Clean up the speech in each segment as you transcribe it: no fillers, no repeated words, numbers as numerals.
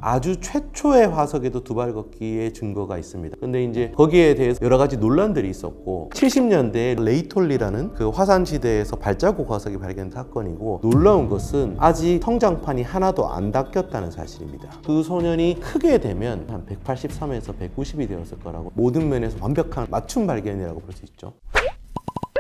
아주 최초의 화석에도 두발 걷기의 증거가 있습니다. 근데 이제 거기에 대해서 여러 가지 논란들이 있었고 70년대에 레이톨리라는 그 화산지대에서 발자국 화석이 발견된 사건이고 놀라운 것은 아직 성장판이 하나도 안 닦였다는 사실입니다. 그 소년이 크게 되면 한 183에서 190이 되었을 거라고 모든 면에서 완벽한 맞춤 발견이라고 볼 수 있죠.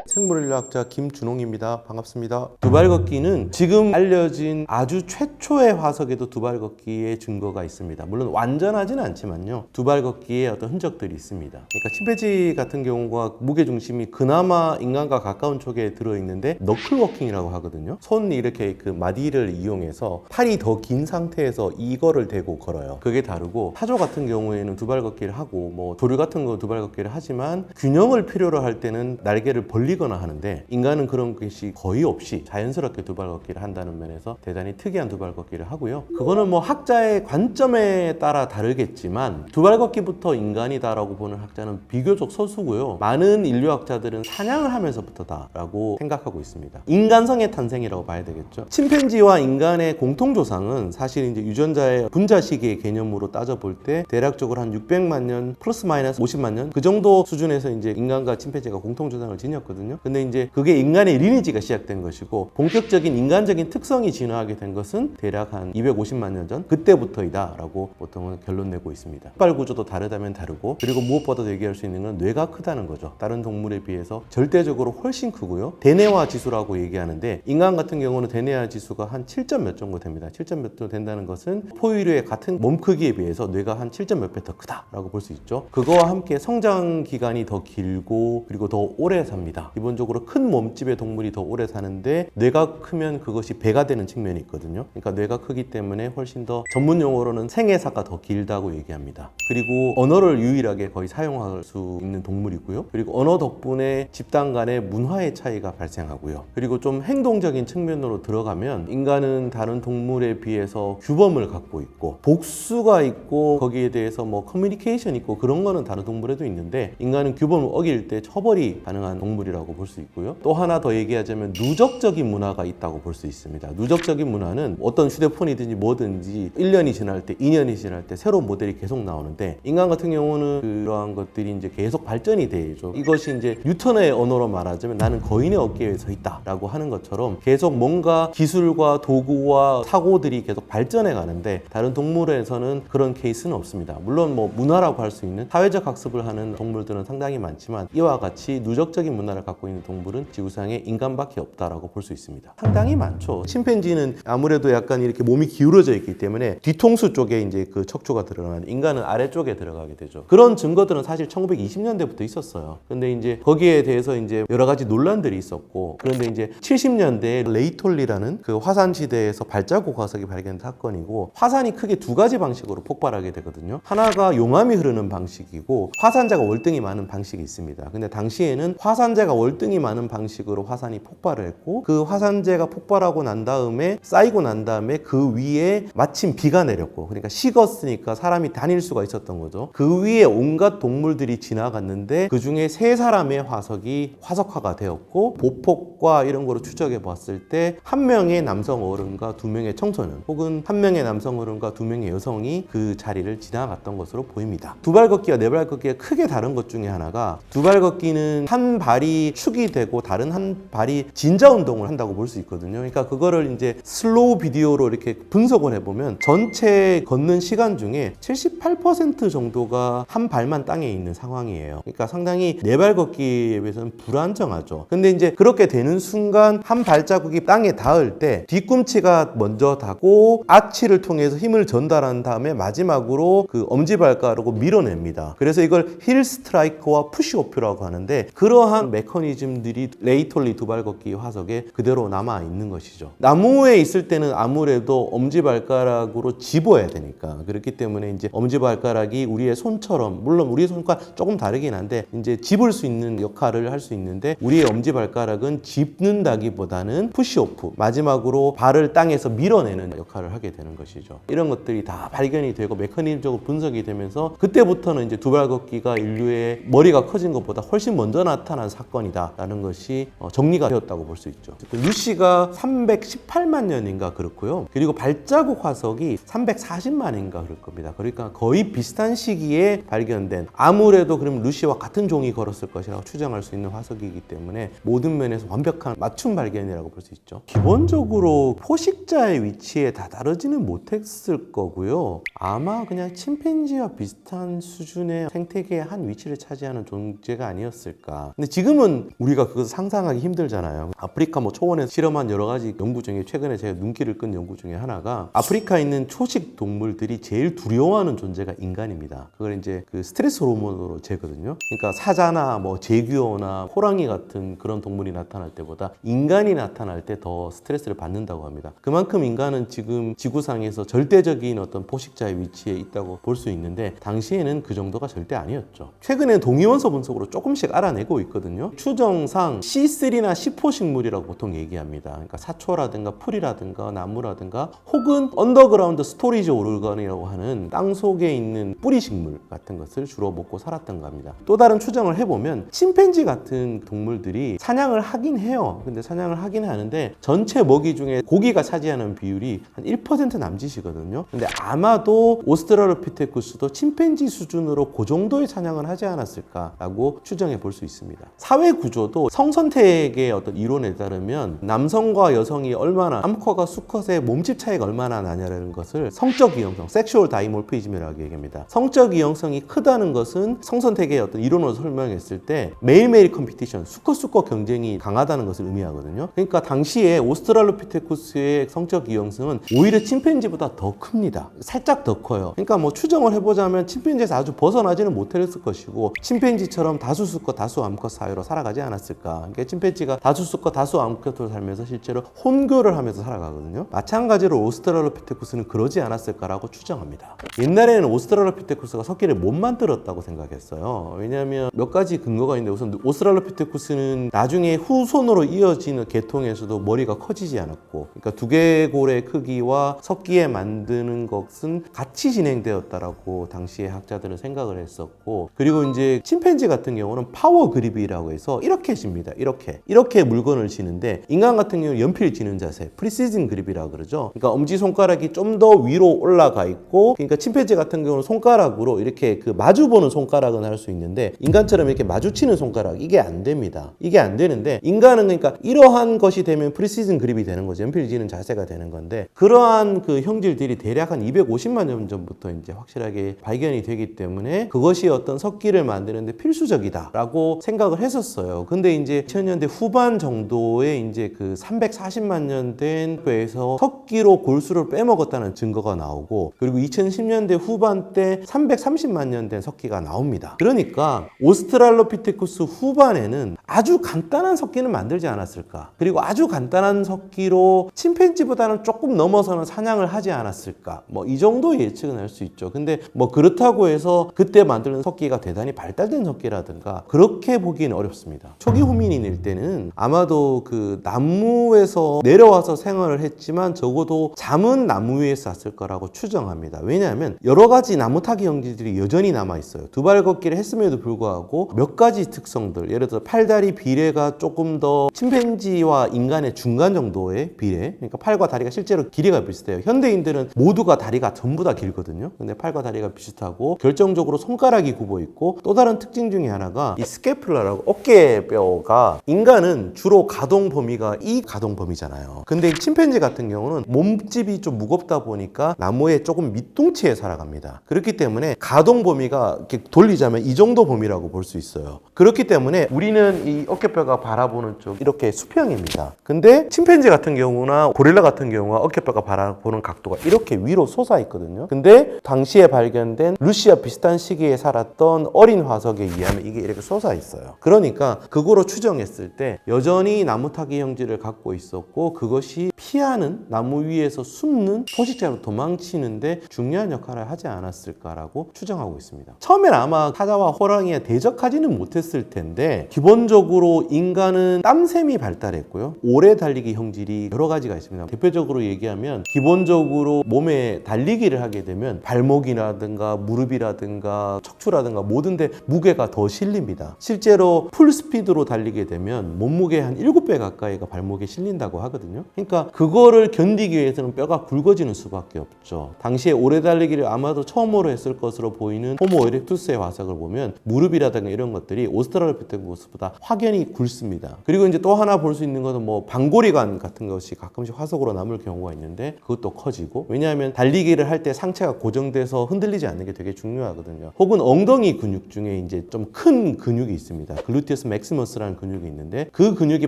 생물인류학자 김준홍입니다. 반갑습니다. 두발 걷기는 지금 알려진 아주 최초의 화석에도 두발 걷기의 증거가 있습니다. 물론 완전하지는 않지만요. 두발 걷기의 어떤 흔적들이 있습니다. 그러니까 침팬지 같은 경우가 무게중심이 그나마 인간과 가까운 쪽에 들어있는데 너클워킹이라고 하거든요. 손 이렇게 그 마디를 이용해서 팔이 더 긴 상태에서 이거를 대고 걸어요. 그게 다르고 타조 같은 경우에는 두발 걷기를 하고 뭐 조류 같은 거 두발 걷기를 하지만 균형을 필요로 할 때는 날개를 벌리거나 하는데 인간은 그런 것이 거의 없이 자연스럽게 두발 걷기를 한다는 면에서 대단히 특이한 두발 걷기를 하고요. 그거는 뭐 학자의 관점에 따라 다르겠지만 두발 걷기부터 인간이다라고 보는 학자는 비교적 소수고요. 많은 인류학자들은 사냥을 하면서부터다라고 생각하고 있습니다. 인간성의 탄생이라고 봐야 되겠죠. 침팬지와 인간의 공통조상은 사실 이제 유전자의 분자 시기의 개념으로 따져볼 때 대략적으로 한 600만 년 플러스 마이너스 50만 년 그 정도 수준에서 이제 인간과 침팬지가 공통조상을 지녔거든요. 근데 이제 그게 인간의 리니지가 시작된 것이고 본격적인 인간적인 특성이 진화하게 된 것은 대략 한 250만 년 전 그때부터이다 라고 보통은 결론 내고 있습니다. 이빨 구조도 다르다면 다르고 그리고 무엇보다도 얘기할 수 있는 건 뇌가 크다는 거죠. 다른 동물에 비해서 절대적으로 훨씬 크고요. 대뇌화 지수라고 얘기하는데 인간 같은 경우는 대뇌화 지수가 한 7점 몇 정도 됩니다. 7점 몇 정도 된다는 것은 포유류의 같은 몸 크기에 비해서 뇌가 한 7점 몇 배 더 크다라고 볼 수 있죠. 그거와 함께 성장 기간이 더 길고 그리고 더 오래 삽니다. 기본적으로 큰 몸집의 동물이 더 오래 사는데 뇌가 크면 그것이 배가 되는 측면이 있거든요. 그러니까 뇌가 크기 때문에 훨씬 더 전문 용어로는 생애사가 더 길다고 얘기합니다. 그리고 언어를 유일하게 거의 사용할 수 있는 동물이고요. 그리고 언어 덕분에 집단 간의 문화의 차이가 발생하고요. 그리고 좀 행동적인 측면으로 들어가면 인간은 다른 동물에 비해서 규범을 갖고 있고 복수가 있고 거기에 대해서 뭐 커뮤니케이션이 있고 그런 거는 다른 동물에도 있는데 인간은 규범을 어길 때 처벌이 가능한 동물이라고 볼 수 있고요. 또 하나 더 얘기하자면 누적적인 문화가 있다고 볼 수 있습니다. 누적적인 문화는 어떤 휴대폰이든지 뭐든지 1년이 지날 때 2년이 지날 때 새로운 모델이 계속 나오는데 인간 같은 경우는 그러한 것들이 이제 계속 발전이 되죠. 이것이 이제 뉴턴의 언어로 말하자면 나는 거인의 어깨에 서 있다 라고 하는 것처럼 계속 뭔가 기술과 도구와 사고들이 계속 발전해 가는데 다른 동물에서는 그런 케이스는 없습니다. 물론 뭐 문화라고 할 수 있는 사회적 학습을 하는 동물들은 상당히 많지만 이와 같이 누적적인 문화를 갖고 있는 동물은 지구상에 인간밖에 없다라고 볼 수 있습니다. 상당히 많죠. 침팬지는 아무래도 약간 이렇게 몸이 기울어져 있기 때문에 뒤통수 쪽에 이제 그 척추가 들어가는 인간은 아래쪽에 들어가게 되죠. 그런 증거들은 사실 1920년대부터 있었어요. 근데 이제 거기에 대해서 이제 여러 가지 논란들이 있었고 그런데 이제 70년대에 레이톨리라는 그 화산지대에서 발자국 화석이 발견된 사건이고 화산이 크게 두 가지 방식으로 폭발하게 되거든요. 하나가 용암이 흐르는 방식이고 화산재가 월등히 많은 방식이 있습니다. 근데 당시에는 화산재가 월등히 많은 방식으로 화산이 폭발을 했고 그 화산재가 폭발하고 난 다음에 쌓이고 난 다음에 그 위에 마침 비가 내렸고 그러니까 식었으니까 사람이 다닐 수가 있었던 거죠. 그 위에 온갖 동물들이 지나갔는데 그 중에 세 사람의 화석이 화석화가 되었고 보폭과 이런 거로 추적해 봤을 때 한 명의 남성 어른과 두 명의 청소년 혹은 한 명의 남성 어른과 두 명의 여성이 그 자리를 지나갔던 것으로 보입니다. 두발 걷기와 네발 걷기가 크게 다른 것 중에 하나가 두발 걷기는 한 발이 축이 되고 다른 한 발이 진자 운동을 한다고 볼 수 있거든요. 그러니까 그거를 이제 슬로우 비디오로 이렇게 분석을 해보면 전체 걷는 시간 중에 78% 정도가 한 발만 땅에 있는 상황이에요. 그러니까 상당히 네발 걷기에 비해서는 불안정하죠. 근데 이제 그렇게 되는 순간 한 발자국이 땅에 닿을 때 뒤꿈치가 먼저 닿고 아치를 통해서 힘을 전달한 다음에 마지막으로 그 엄지발가락으로 밀어냅니다. 그래서 이걸 힐 스트라이크와 푸시오프라고 하는데 그러한 메커니즘들이 레이톨리 두발 걷기 화석에 그대로 남아 있는 것이죠. 나무에 있을 때는 아무래도 엄지발가락으로 집어야 되니까 그렇기 때문에 이제 엄지발가락이 우리의 손처럼 물론 우리의 손과 조금 다르긴 한데 이제 집을 수 있는 역할을 할 수 있는데 우리의 엄지발가락은 집는다기보다는 푸시오프 마지막으로 발을 땅에서 밀어내는 역할을 하게 되는 것이죠. 이런 것들이 다 발견이 되고 메커니즘적으로 분석이 되면서 그때부터는 이제 두발 걷기가 인류의 머리가 커진 것보다 훨씬 먼저 나타난 사건이다 사람이다라는 것이 정리가 되었다고 볼 수 있죠. 루시가 318만 년인가 그렇고요. 그리고 발자국 화석이 340만인가 그럴 겁니다. 그러니까 거의 비슷한 시기에 발견된, 아무래도 그럼 루시와 같은 종이 걸었을 것이라고 추정할 수 있는 화석이기 때문에 모든 면에서 완벽한 맞춤 발견이라고 볼 수 있죠. 기본적으로 포식자의 위치에 다다르지는 못했을 거고요. 아마 그냥 침팬지와 비슷한 수준의 생태계의 한 위치를 차지하는 존재가 아니었을까. 근데 지금은 우리가 그것을 상상하기 힘들잖아요. 아프리카 초원에서 실험한 여러 가지 연구 중에 최근에 제가 눈길을 끈 연구 중에 하나가, 아프리카에 있는 초식 동물들이 제일 두려워하는 존재가 인간입니다. 그걸 이제 그 스트레스 호르몬으로 재거든요. 그러니까 사자나 제규어나 호랑이 같은 그런 동물이 나타날 때보다 인간이 나타날 때 더 스트레스를 받는다고 합니다. 그만큼 인간은 지금 지구상에서 절대적인 어떤 포식자의 위치에 있다고 볼 수 있는데, 당시에는 그 정도가 절대 아니었죠. 최근에 동위원소 분석으로 조금씩 알아내고 있거든요. 추정상 C3나 C4 식물이라고 보통 얘기합니다. 그러니까 사초라든가 풀이라든가 나무라든가 혹은 언더그라운드 스토리지 오르간이라고 하는 땅 속에 있는 뿌리 식물 같은 것을 주로 먹고 살았던 겁니다. 또 다른 추정을 해보면 침팬지 같은 동물들이 사냥을 하긴 해요. 근데 사냥을 하긴 하는데 전체 먹이 중에 고기가 차지하는 비율이 한 1% 남짓이거든요. 근데 아마도 오스트랄로피테쿠스도 침팬지 수준으로 그 정도의 사냥을 하지 않았을까라고 추정해 볼 수 있습니다. 사회 구조도 성선택의 어떤 이론에 따르면 남성과 여성이 얼마나, 암컷과 수컷의 몸집 차이가 얼마나 나냐라는 것을 성적 이형성, 섹슈얼 다이몰피즘이라고 얘기합니다. 성적 이형성이 크다는 것은 성선택의 어떤 이론으로 설명했을 때 매일매일 컴피티션, 수컷 경쟁이 강하다는 것을 의미하거든요. 그러니까 당시에 오스트랄로피테쿠스의 성적 이형성은 오히려 침팬지보다 더 큽니다. 살짝 더 커요. 그러니까 추정을 해보자면 침팬지에서 아주 벗어나지는 못했을 것이고, 침팬지처럼 다수 수컷 다수 암컷 사회로 살아가지 않았을까. 그러니까 침팬지가 다수 수컷 다수 암컷으로 살면서 실제로 혼교를 하면서 살아가거든요. 마찬가지로 오스트랄로피테쿠스는 그러지 않았을까라고 추정합니다. 옛날에는 오스트랄로피테쿠스가 석기를 못 만들었다고 생각했어요. 왜냐하면 몇 가지 근거가 있는데, 우선 오스트랄로피테쿠스는 나중에 후손으로 이어지는 계통에서도 머리가 커지지 않았고, 그러니까 두개골의 크기와 석기에 만드는 것은 같이 진행되었다라고 당시에 학자들은 생각을 했었고, 그리고 이제 침팬지 같은 경우는 파워 그립이라고 해서 이렇게 집니다. 이렇게 물건을 쥐는데, 인간 같은 경우는 연필 쥐는 자세, 프리시즌 그립이라고 그러죠. 그러니까 엄지손가락이 좀 더 위로 올라가 있고, 그러니까 침팬지 같은 경우는 손가락으로 이렇게 마주보는 손가락은 할 수 있는데, 인간처럼 이렇게 마주치는 손가락, 이게 안 됩니다. 이게 안 되는데, 인간은 그러니까 이러한 것이 되면 프리시즌 그립이 되는 거죠. 연필 쥐는 자세가 되는 건데, 그러한 그 형질들이 대략 한 250만 년 전부터 이제 확실하게 발견이 되기 때문에 그것이 어떤 석기를 만드는데 필수적이다라고 생각을 했었어요. 근데 이제 2000년대 후반 정도에 이제 그 340만 년 된 뼈에서 석기로 골수를 빼먹었다는 증거가 나오고, 그리고 2010년대 후반 때 330만 년 된 석기가 나옵니다. 그러니까 오스트랄로피테쿠스 후반에는 아주 간단한 석기는 만들지 않았을까, 그리고 아주 간단한 석기로 침팬지보다는 조금 넘어서는 사냥을 하지 않았을까, 이 정도 예측은 할 수 있죠. 근데 그렇다고 해서 그때 만드는 석기가 대단히 발달된 석기라든가 그렇게 보기는 어렵습니다. 초기 호민인일 때는 아마도 그 나무에서 내려와서 생활을 했지만 적어도 잠은 나무 위에 쌌을 거라고 추정합니다. 왜냐하면 여러 가지 나무타기 형질들이 여전히 남아있어요. 두발 걷기를 했음에도 불구하고 몇 가지 특성들, 예를 들어 팔다리 비례가 조금 더 침팬지와 인간의 중간 정도의 비례, 그러니까 팔과 다리가 실제로 길이가 비슷해요. 현대인들은 모두가 다리가 전부 다 길거든요. 근데 팔과 다리가 비슷하고 결정적으로 손가락이 굽어 있고, 또 다른 특징 중에 하나가 이 스캐플라라고 어깨뼈가, 인간은 주로 가동 범위가 이 가동 범위잖아요. 근데 이 침팬지 같은 경우는 몸집이 좀 무겁다 보니까 나무에 조금 밑둥치에 살아갑니다. 그렇기 때문에 가동 범위가 이렇게 돌리자면 이 정도 범위라고 볼 수 있어요. 그렇기 때문에 우리는 이 어깨뼈가 바라보는 쪽 이렇게 수평입니다. 근데 침팬지 같은 경우나 고릴라 같은 경우가 어깨뼈가 바라보는 각도가 이렇게 위로 솟아 있거든요. 근데 당시에 발견된 루시와 비슷한 시기에 살았던 어린 화석에 의하면 이게 이렇게 솟아 있어요. 그러니까 그거로 추정했을 때 여전히 나무타기 형질을 갖고 있었고, 그것이 피하는, 나무 위에서 숨는, 포식자로 도망치는데 중요한 역할을 하지 않았을까라고 추정하고 있습니다. 처음엔 아마 사자와 호랑이에 대적하지는 못했을 텐데 기본적으로 인간은 땀샘이 발달했고요. 오래 달리기 형질이 여러 가지가 있습니다. 대표적으로 얘기하면 기본적으로 몸에 달리기를 하게 되면 발목이라든가 무릎이라든가 척추라든가 모든 데 무게가 더 실립니다. 실제로 풀스피드로 달리게 되면 몸무게 한 7배 가까이가 발목에 실린다고 하거든요. 그러니까 그거를 견디기 위해서는 뼈가 굵어지는 수밖에 없죠. 당시에 오래 달리기를 아마도 처음으로 했을 것으로 보이는 호모 에렉투스의 화석을 보면 무릎이라든가 이런 것들이 오스트랄로피테쿠스보다 확연히 굵습니다. 그리고 이제 또 하나 볼 수 있는 것은 뭐 방골이관 같은 것이 가끔씩 화석으로 남을 경우가 있는데 그것도 커지고, 왜냐하면 달리기를 할 때 상체가 고정돼서 흔들리지 않는 게 되게 중요하거든요. 혹은 엉덩이 근육 중에 이제 좀 큰 근육이 있습니다. 글루티우스 맥시머스라는 근육이 있는데 그 근육이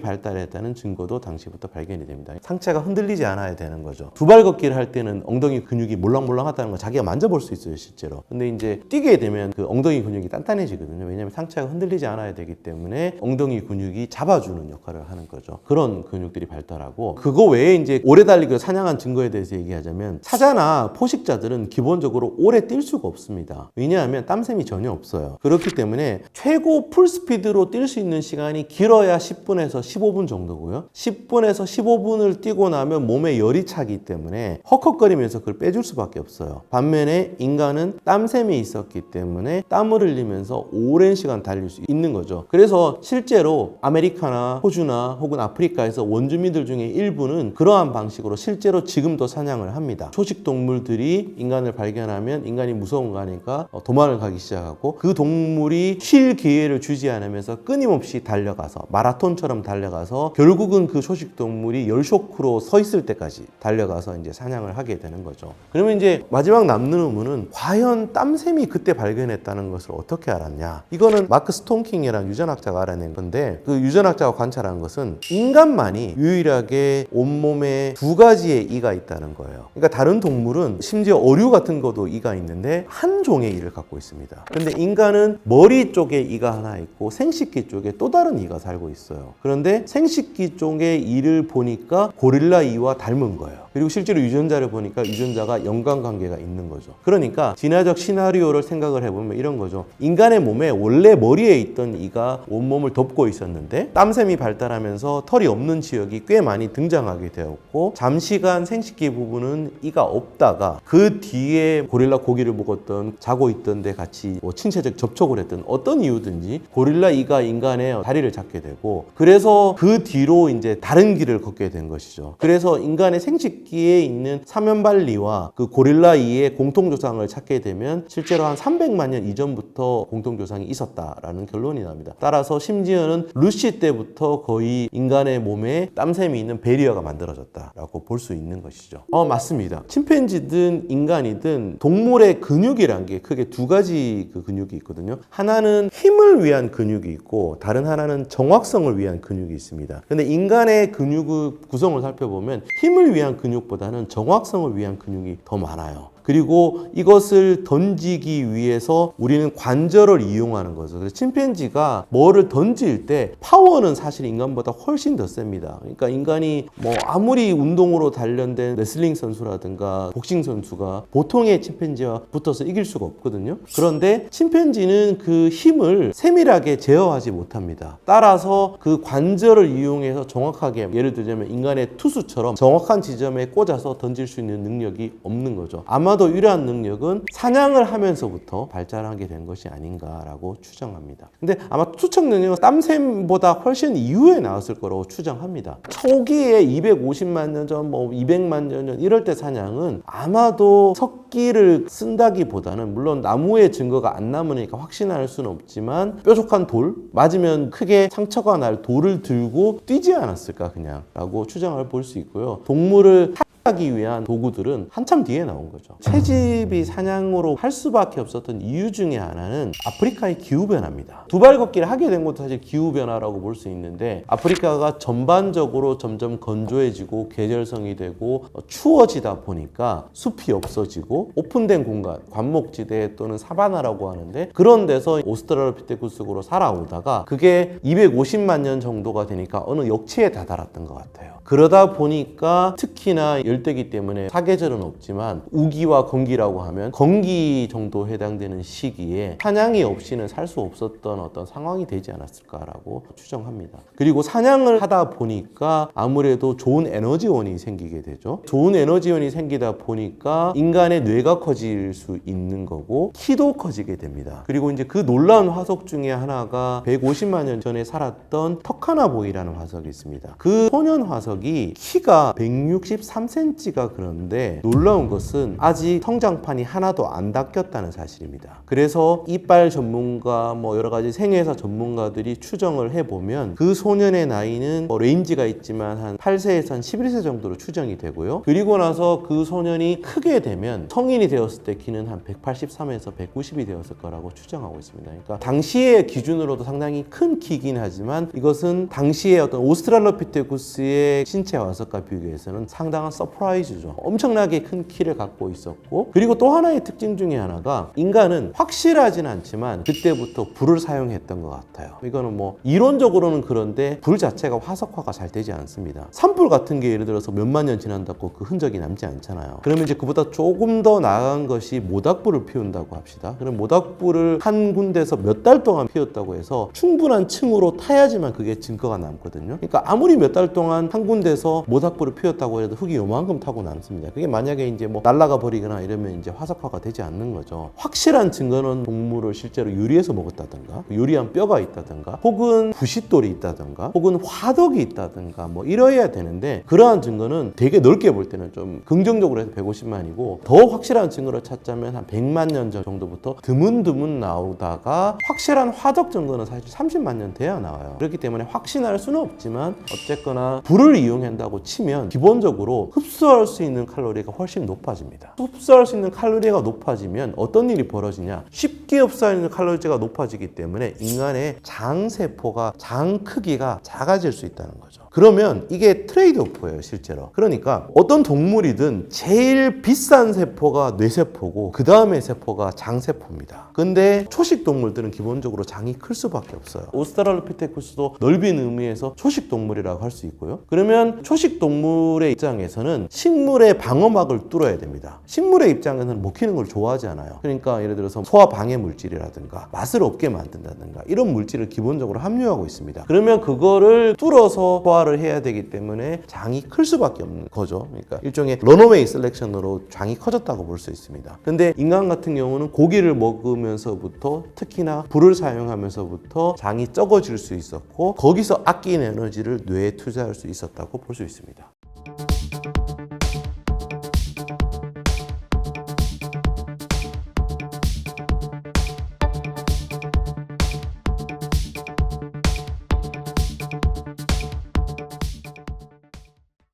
발달했다는 증거도 당시부터 발견이 됩니다. 상체가 흔들리지 않아야 되는 거죠. 두발 걷기를 할 때는 엉덩이 근육이 몰랑몰랑하다는 걸 자기가 만져볼 수 있어요, 실제로. 근데 이제 뛰게 되면 그 엉덩이 근육이 단단해지거든요. 왜냐하면 상체가 흔들리지 않아야 되기 때문에 엉덩이 근육이 잡아주는 역할을 하는 거죠. 그런 근육들이 발달하고, 그거 외에 이제 오래 달리기를 사냥한 증거에 대해서 얘기하자면 사자나 포식자들은 기본적으로 오래 뛸 수가 없습니다. 왜냐하면 땀샘이 전혀 없어요. 그렇기 때문에 최고 풀스피드로 뛸 수 있는 시간이 길어야 10분에서 15분 정도고요. 10분에서 15분을 뛰고 나면 몸에 열이 차기 때문에 헉헉거리면서 그걸 빼줄 수밖에 없어요. 반면에 인간은 땀샘이 있었기 때문에 땀을 흘리면서 오랜 시간 달릴 수 있는 거죠. 그래서 실제로 아메리카나 호주나 혹은 아프리카에서 원주민들 중에 일부는 그러한 방식으로 실제로 지금도 사냥을 합니다. 초식 동물들이 인간을 발견하면 인간이 무서운 거 아니까 도망을 가기 시작하고, 그 동물이 쉴 기회를 주지 않으면서 끊임없이 달려가서 마라톤처럼 달려가서 결국은 그 초식 동물이 열쇼크로 서 있을 때까지 달려가서 이제 사냥을 하게 되는 거죠. 그러면 이제 마지막 남는 의문은 과연 땀샘이 그때 발견했다는 것을 어떻게 알았냐? 이거는 마크 스톤킹이라는 유전학자가 알아낸 건데, 그 유전학자가 관찰한 것은 인간만이 유일하게 온몸에 2가지의 이가 있다는 거예요. 그러니까 다른 동물은 심지어 어류 같은 것도 이가 있는데 한 종의 이를 갖고 있습니다. 근데 인간은 머리 쪽에 이가 하나 있고 생식기 쪽에 또 다른 이가 살고 있어요. 그런데 생식기 쪽의 이를 보니까 고릴라 이와 닮은 거예요. 그리고 실제로 유전자를 보니까 유전자가 연관관계가 있는 거죠. 그러니까 진화적 시나리오를 생각을 해보면 이런 거죠. 인간의 몸에 원래 머리에 있던 이가 온몸을 덮고 있었는데 땀샘이 발달하면서 털이 없는 지역이 꽤 많이 등장하게 되었고, 잠시간 생식기 부분은 이가 없다가 그 뒤에 고릴라 고기를 먹었던, 자고 있던 데 같이 신체적 접촉을 했던 어떤 이유든지 고릴라 이가 인간의 다리를 잡게 되고, 그래서 그 뒤로 이제 다른 길을 걷게 된 것이죠. 그래서 인간의 생식기에 있는 사면발리와 그 고릴라 이의 공통조상을 찾게 되면 실제로 한 300만 년 이전부터 공통조상이 있었다라는 결론이 납니다. 따라서 심지어는 루시 때부터 거의 인간의 몸에 땀샘이 있는 베리어가 만들어졌다라고 볼 수 있는 것이죠. 맞습니다. 침팬지든 인간이든 동물의 근육이란 게 크게 2가지 그 근육이 있거든요. 하나는 힘을 위한 근육이 있고 다른 하나는 정확성을 위한 근육이 있습니다. 근데 인간의 근육 구성을 살펴보면 힘을 위한 근육보다는 정확성을 위한 근육이 더 많아요. 그리고 이것을 던지기 위해서 우리는 관절을 이용하는 거죠. 그래서 침팬지가 뭐를 던질 때 파워는 사실 인간보다 훨씬 더 셉니다. 그러니까 인간이 뭐 아무리 운동으로 단련된 레슬링 선수라든가 복싱 선수가 보통의 침팬지와 붙어서 이길 수가 없거든요. 그런데 침팬지는 그 힘을 세밀하게 제어하지 못합니다. 따라서 그 관절을 이용해서 정확하게, 예를 들자면 인간의 투수처럼 정확한 지점에 꽂아서 던질 수 있는 능력이 없는 거죠. 아마도 유일한 능력은 사냥을 하면서부터 발달하게 된 것이 아닌가라고 추정합니다. 근데 아마 투척 능력은 땀샘보다 훨씬 이후에 나왔을 거라고 추정합니다. 초기에 250만 년 전, 200만 년 전 이럴 때 사냥은 아마도 석기를 쓴다기보다는, 물론 나무의 증거가 안 남으니까 확신할 수는 없지만 뾰족한 돌, 맞으면 크게 상처가 날 돌을 들고 뛰지 않았을까 그냥 라고 추정을 볼 수 있고요. 동물을 하기 위한 도구들은 한참 뒤에 나온 거죠. 채집이 사냥으로 할 수밖에 없었던 이유 중에 하나는 아프리카의 기후변화입니다. 두발 걷기를 하게 된 것도 사실 기후변화라고 볼 수 있는데, 아프리카가 전반적으로 점점 건조해지고 계절성이 되고 추워지다 보니까 숲이 없어지고 오픈된 공간, 관목지대 또는 사바나라고 하는데, 그런 데서 오스트랄로피테쿠스로 살아오다가 그게 250만 년 정도가 되니까 어느 역치에 다다랐던 것 같아요. 그러다 보니까 특히나 열대기 때문에 사계절은 없지만 우기와 건기라고 하면 건기 정도 해당되는 시기에 사냥이 없이는 살 수 없었던 어떤 상황이 되지 않았을까라고 추정합니다. 그리고 사냥을 하다 보니까 아무래도 좋은 에너지원이 생기게 되죠. 좋은 에너지원이 생기다 보니까 인간의 뇌가 커질 수 있는 거고 키도 커지게 됩니다. 그리고 이제 그 놀라운 화석 중에 하나가 150만 년 전에 살았던 터카나보이라는 화석이 있습니다. 그 소년 화석이 키가 163cm가 그런데 놀라운 것은 아직 성장판이 하나도 안 닦였다는 사실입니다. 그래서 이빨 전문가, 여러 가지 생애사 전문가들이 추정을 해보면 그 소년의 나이는 레인지가 있지만 한 8세에서 한 11세 정도로 추정이 되고요. 그리고 나서 그 소년이 크게 되면 성인이 되었을 때 키는 한 183에서 190이 되었을 거라고 추정하고 있습니다. 그러니까 당시의 기준으로도 상당히 큰 키긴 하지만 이것은 당시의 어떤 오스트랄로피테쿠스의 신체 화석과 비교해서는 상당한 서프라이즈죠. 엄청나게 큰 키를 갖고 있었고, 그리고 또 하나의 특징 중에 하나가 인간은 확실하진 않지만 그때부터 불을 사용했던 것 같아요. 이거는 이론적으로는 그런데 불 자체가 화석화가 잘 되지 않습니다. 산불 같은 게 예를 들어서 몇만 년 지난다고 그 흔적이 남지 않잖아요. 그러면 이제 그보다 조금 더 나아간 것이 모닥불을 피운다고 합시다. 그럼 모닥불을 한 군데서 몇 달 동안 피웠다고 해서 충분한 층으로 타야지만 그게 증거가 남거든요. 그러니까 아무리 몇 달 동안 한 군데서 모닥불을 피웠다고 해도 흙이 요만큼 타고 남습니다. 그게 만약에 이제 날아가 버리거나 이러면 이제 화석화가 되지 않는 거죠. 확실한 증거는 동물을 실제로 요리해서 먹었다든가, 요리한 뼈가 있다든가, 혹은 부싯돌이 있다든가, 혹은 화덕이 있다든가 이래야 되는데, 그러한 증거는 되게 넓게 볼 때는 좀 긍정적으로 해서 150만이고 더 확실한 증거를 찾자면 한 100만 년 전 정도부터 드문드문 나오다가 확실한 화덕 증거는 사실 30만 년 돼야 나와요. 그렇기 때문에 확신할 수는 없지만 어쨌거나 불을 이용한다고 치면 기본적으로 흡수할 수 있는 칼로리가 훨씬 높아집니다. 흡수할 수 있는 칼로리가 높아지면 어떤 일이 벌어지냐, 쉽게 흡수할 수 있는 칼로리가 높아지기 때문에 인간의 장세포가, 장 크기가 작아질 수 있다는 거죠. 그러면 이게 트레이드 오프예요, 실제로. 그러니까 어떤 동물이든 제일 비싼 세포가 뇌세포고 그 다음에 세포가 장세포입니다. 근데 초식 동물들은 기본적으로 장이 클 수밖에 없어요. 오스트랄로피테쿠스도 넓은 의미에서 초식 동물이라고 할 수 있고요. 그러면 초식 동물의 입장에서는 식물의 방어막을 뚫어야 됩니다. 식물의 입장에서는 먹히는 걸 좋아하지 않아요. 그러니까 예를 들어서 소화 방해 물질이라든가 맛을 없게 만든다든가 이런 물질을 기본적으로 함유하고 있습니다. 그러면 그거를 뚫어서 소화를 해야 되기 때문에 장이 클 수밖에 없는 거죠. 그러니까 일종의 런어웨이 셀렉션으로 장이 커졌다고 볼 수 있습니다. 근데 인간 같은 경우는 고기를 먹으면서부터, 특히나 불을 사용하면서부터 장이 적어질 수 있었고, 거기서 아낀 에너지를 뇌에 투자할 수 있었다고 볼 수 있습니다.